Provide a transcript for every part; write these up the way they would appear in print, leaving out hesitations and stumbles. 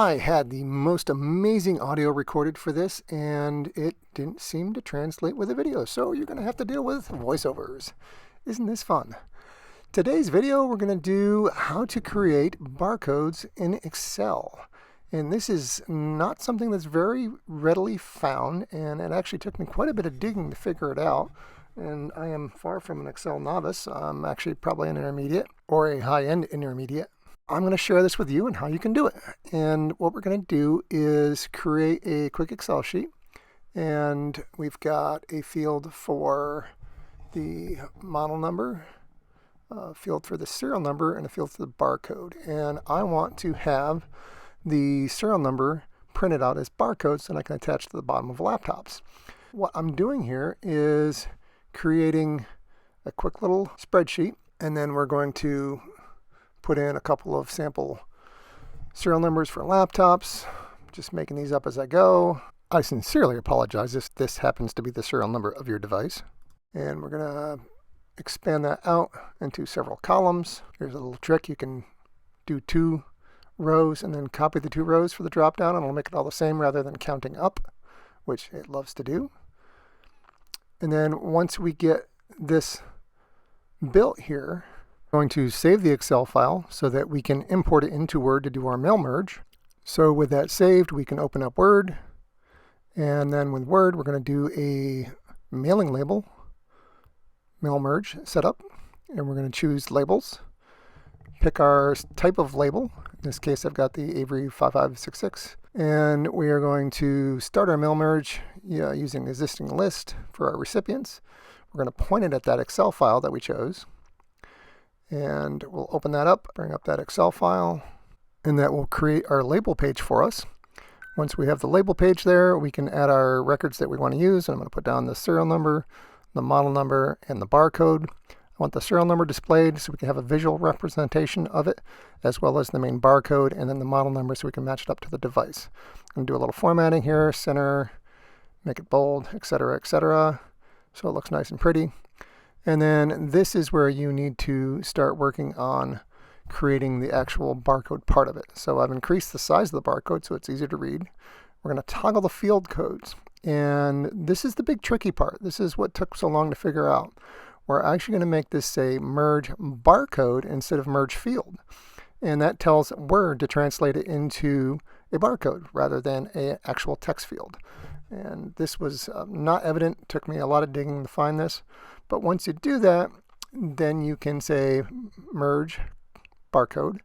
I had the most amazing audio recorded for this, and it didn't seem to translate with the video, so you're going to have to deal with voiceovers. Isn't this fun? Today's video, we're going to do how to create barcodes in Excel. And this is not something that's very readily found, and it actually took me quite a bit of digging to figure it out. And I am far from an Excel novice. I'm actually probably an intermediate or a high-end intermediate. I'm going to share this with you and how you can do it. And what we're going to do is create a quick Excel sheet. And we've got a field for the model number, a field for the serial number, and a field for the barcode. And I want to have the serial number printed out as barcodes that I can attach to the bottom of laptops. What I'm doing here is creating a quick little spreadsheet, and then we're going to put in a couple of sample serial numbers for laptops, just making these up as I go. I sincerely apologize if this happens to be the serial number of your device. And we're going to expand that out into several columns. Here's a little trick. You can do 2 rows and then copy the 2 rows for the drop down, and it'll make it all the same rather than counting up, which it loves to do. And then once we get this built here, I'm going to save the Excel file so that we can import it into Word to do our mail merge. So with that saved, we can open up Word, and then with Word, we're going to do a mailing label, mail merge setup, and we're going to choose labels, pick our type of label. In this case, I've got the Avery 5566, and we are going to start our mail merge using the existing list for our recipients. We're going to point it at that Excel file that we chose. And we'll open that up, bring up that Excel file, and that will create our label page for us. Once we have the label page there, we can add our records that we want to use. And I'm going to put down the serial number, the model number, and the barcode. I want the serial number displayed so we can have a visual representation of it, as well as the main barcode, and then the model number so we can match it up to the device. I'm going to do a little formatting here, center, make it bold, etc., etc., so it looks nice and pretty. And then this is where you need to start working on creating the actual barcode part of it. So I've increased the size of the barcode so it's easier to read. We're going to toggle the field codes. And this is the big tricky part. This is what took so long to figure out. We're actually going to make this say merge barcode instead of merge field. And that tells Word to translate it into a barcode rather than an actual text field. And this was not evident. It took me a lot of digging to find this. But once you do that, then you can say merge barcode,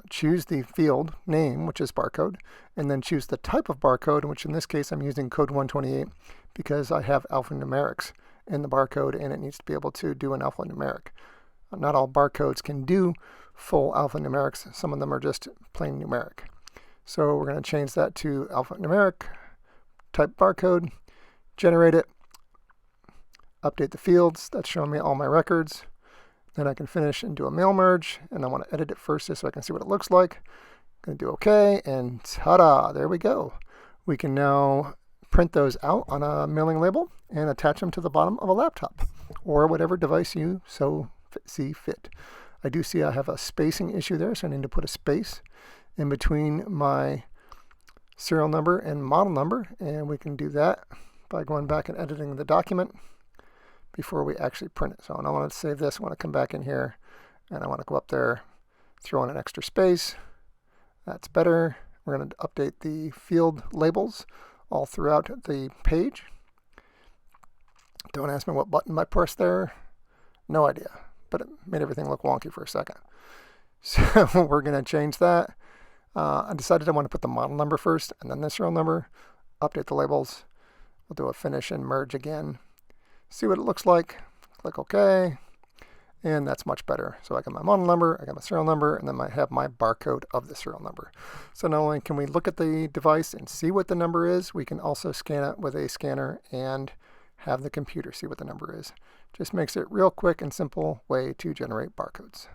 choose the field name, which is barcode, and then choose the type of barcode, which in this case I'm using code 128 because I have alphanumerics in the barcode and it needs to be able to do an alphanumeric. Not all barcodes can do full alphanumerics. Some of them are just plain numeric. So we're going to change that to alphanumeric, type barcode, generate it, update the fields. That's showing me all my records. Then I can finish and do a mail merge, and I want to edit it first just so I can see what it looks like. I'm going to do OK, and ta-da, there we go. We can now print those out on a mailing label and attach them to the bottom of a laptop or whatever device you see fit. I do see I have a spacing issue there, so I need to put a space in between my serial number and model number, and we can do that by going back and editing the document before we actually print it. So when I want to save this, I want to come back in here and I want to go up there, throw in an extra space. That's better. We're going to update the field labels all throughout the page. Don't ask me what button I pressed there. No idea, but it made everything look wonky for a second. So we're going to change that. I decided I want to put the model number first and then the serial number, update the labels. We'll do a finish and merge again. See what it looks like, click OK, and that's much better. So I got my model number, I got my serial number, and then I have my barcode of the serial number. So not only can we look at the device and see what the number is, we can also scan it with a scanner and have the computer see what the number is. Just makes it real quick and simple way to generate barcodes.